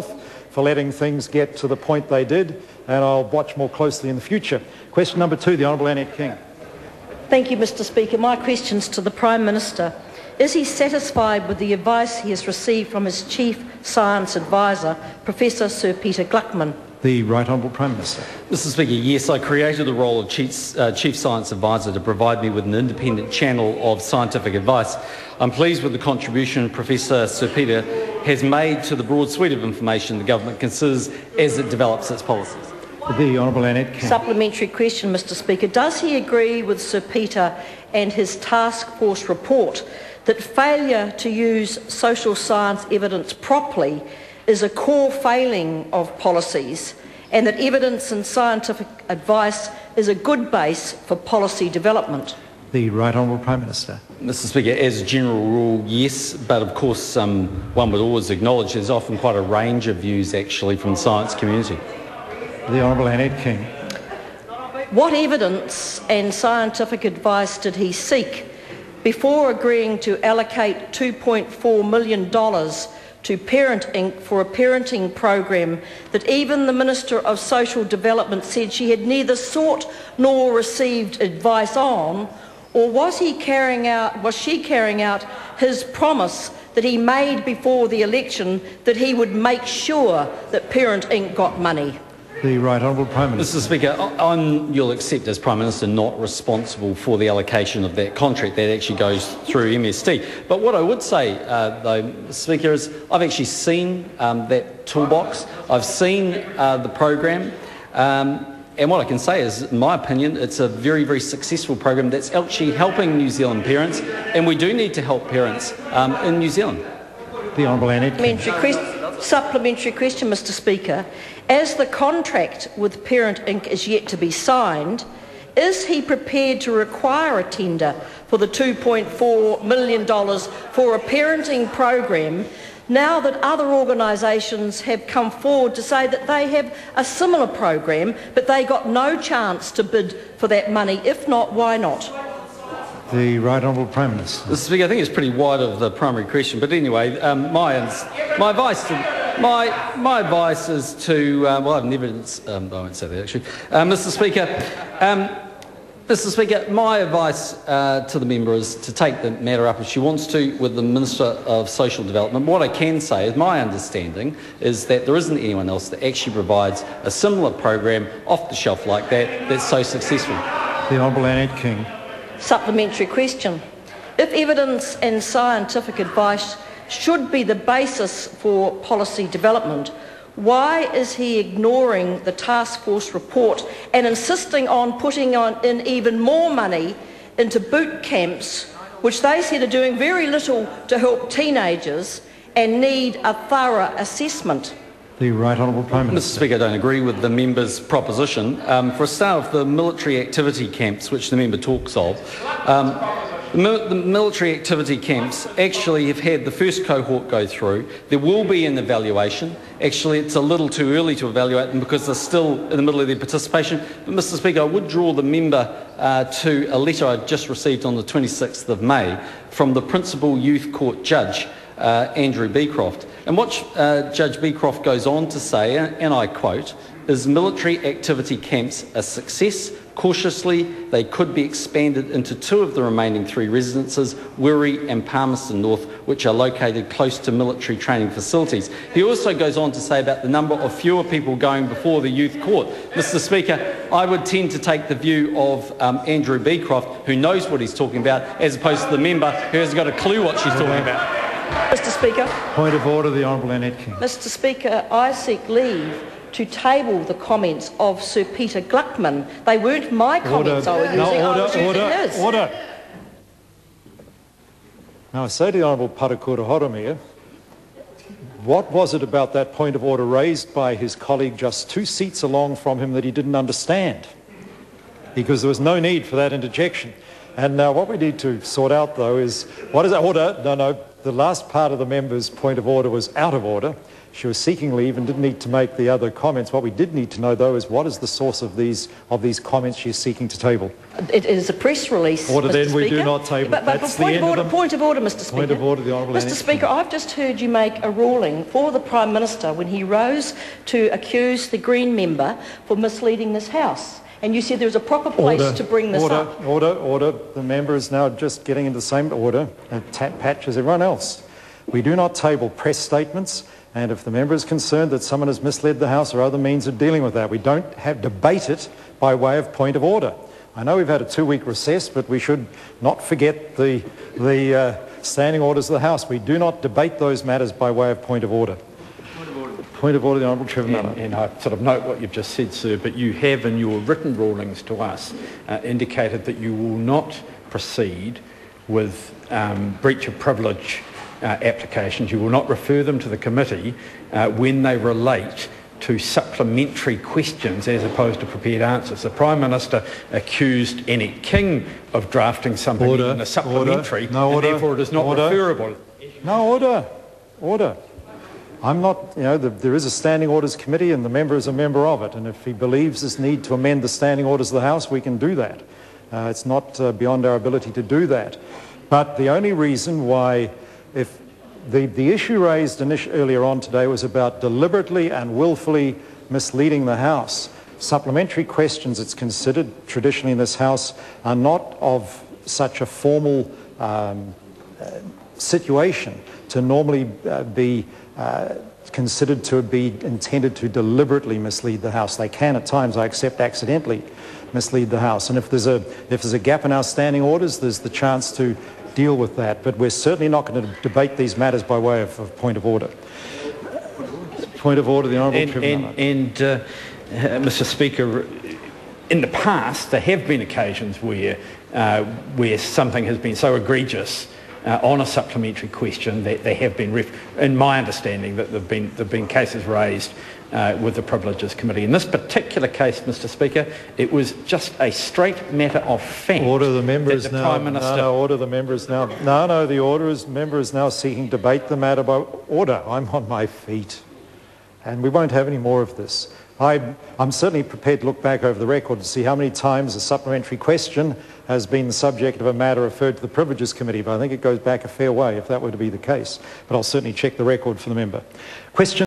for letting things get to the point they did, and I'll watch more closely in the future. Question number 2, the Honourable Annette King. Thank you, Mr Speaker. My question's to the Prime Minister. Is he satisfied with the advice he has received from his Chief Science Advisor, Professor Sir Peter Gluckman? The Right Honourable Prime Minister. Mr Speaker, yes, I created the role of Chief Science Advisor to provide me with an independent channel of scientific advice. I'm pleased with the contribution Professor Sir Peter has made to the broad suite of information the government considers as it develops its policies. The Honourable Annette King. Supplementary question, Mr Speaker. Does he agree with Sir Peter and his task force report that failure to use social science evidence properly is a core failing of policies, and that evidence and scientific advice is a good base for policy development? The Right Honourable Prime Minister. Mr Speaker, as a general rule, yes, but of course one would always acknowledge there's often quite a range of views actually from the science community. The Honourable Annette King. What evidence and scientific advice did he seek before agreeing to allocate $2.4 million to Parent Inc. for a parenting program that even the Minister of Social Development said she had neither sought nor received advice on? Or was she carrying out his promise that he made before the election that he would make sure that Parent Inc. got money? The Right Honourable Prime Minister. Mr Speaker, you'll accept as Prime Minister not responsible for the allocation of that contract. That actually goes through MSD. But what I would say, though, Mr Speaker, is I've actually seen that toolbox. I've seen the program. And what I can say is, in my opinion, it's a very, very successful program that's actually helping New Zealand parents, and we do need to help parents in New Zealand. The Honourable Annette King. Supplementary question, Mr Speaker. As the contract with Parent Inc. is yet to be signed, is he prepared to require a tender for the $2.4 million for a parenting program now that other organisations have come forward to say that they have a similar program but they got no chance to bid for that money? If not, why not? The Right Honourable Prime Minister. Mr Speaker, I think it's pretty wide of the primary question, but anyway, my advice is to, well, I've never, I won't say that actually. Mr Speaker, my advice to the member is to take the matter up if she wants to with the Minister of Social Development. What I can say is my understanding is that there isn't anyone else that actually provides a similar program off the shelf like that that's so successful. The Honourable Annette King. Supplementary question. If evidence and scientific advice should be the basis for policy development, why is he ignoring the task force report and insisting on putting in even more money into boot camps, which they said are doing very little to help teenagers and need a thorough assessment? The Right Honourable Prime Minister. Mr Speaker, I don't agree with the member's proposition. For a start, of the military activity camps, which the member talks of, the military activity camps actually have had the first cohort go through. There will be an evaluation. Actually, it's a little too early to evaluate them because they're still in the middle of their participation. But, Mr Speaker, I would draw the member to a letter I just received on the 26th of May from the Principal Youth Court Judge, Andrew Beecroft. And what Judge Beecroft goes on to say, and I quote, is military activity camps a success. Cautiously, they could be expanded into 2 of the remaining 3 residences, Wiri and Palmerston North, which are located close to military training facilities. He also goes on to say about the number of fewer people going before the youth court. Mr Speaker, I would tend to take the view of Andrew Beecroft, who knows what he's talking about, as opposed to the member who hasn't got a clue what she's talking about. Mr Speaker. Point of order, the Honourable Annette King. Mr Speaker, I seek leave to table the comments of Sir Peter Gluckman. They weren't my comments I was using, I was using his. Order. Now, I say to the Honourable Parakura Horomia, what was it about that point of order raised by his colleague just 2 seats along from him that he didn't understand? Because there was no need for that interjection. And now what we need to sort out, though, is what is that order? No, the last part of the member's point of order was out of order. She was seeking leave and didn't need to make the other comments. What we did need to know, though, is what is the source of these comments she's seeking to table? It is a press release, Order, Mr. then we Speaker. do not table. But That's the end of them. Point of order, Mr. Speaker. Point of order, the Honourable Mr. Annex Speaker, I've just heard you make a ruling for the Prime Minister when he rose to accuse the Green member for misleading this House. And you said there was a proper place to bring this up. Order. The member is now just getting into the same order and patch as everyone else. We do not table press statements, and if the member is concerned that someone has misled the House or other means of dealing with that, we don't debate it by way of point of order. I know we've had a 2-week recess, but we should not forget the standing orders of the House. We do not debate those matters by way of point of order. Point of order, the Honourable Trevor Mallard. And I sort of note what you've just said, sir, but you have in your written rulings to us indicated that you will not proceed with breach of privilege applications. You will not refer them to the committee when they relate to supplementary questions as opposed to prepared answers. The Prime Minister accused Annette King of drafting something in a supplementary, and therefore it is not referable. No, order. I'm not, there is a Standing Orders Committee and the member is a member of it, and if he believes there's need to amend the Standing Orders of the House, we can do that. It's not beyond our ability to do that. But the only reason why, if the issue raised earlier on today was about deliberately and willfully misleading the House. Supplementary questions, it's considered traditionally in this House, are not of such a formal situation to normally be considered to be intended to deliberately mislead the House. They can at times, I accept, accidentally mislead the House. And if there's a gap in our standing orders, there's the chance to deal with that. But we're certainly not going to debate these matters by way of point of order. Point of order, the Honourable Trevor Mallard. Mr. Speaker, in the past there have been occasions where something has been so egregious on a supplementary question that there have been, in my understanding, that there have been cases raised with the Privileges Committee. In this particular case, Mr. Speaker, it was just a straight matter of fact. Order, the member is now. Prime Minister. No, order, the member is now. No, the order is. Member is now seeking debate the matter by order. I'm on my feet, and we won't have any more of this. I'm certainly prepared to look back over the record to see how many times a supplementary question has been the subject of a matter referred to the Privileges Committee, but I think it goes back a fair way if that were to be the case. But I'll certainly check the record for the member. Question.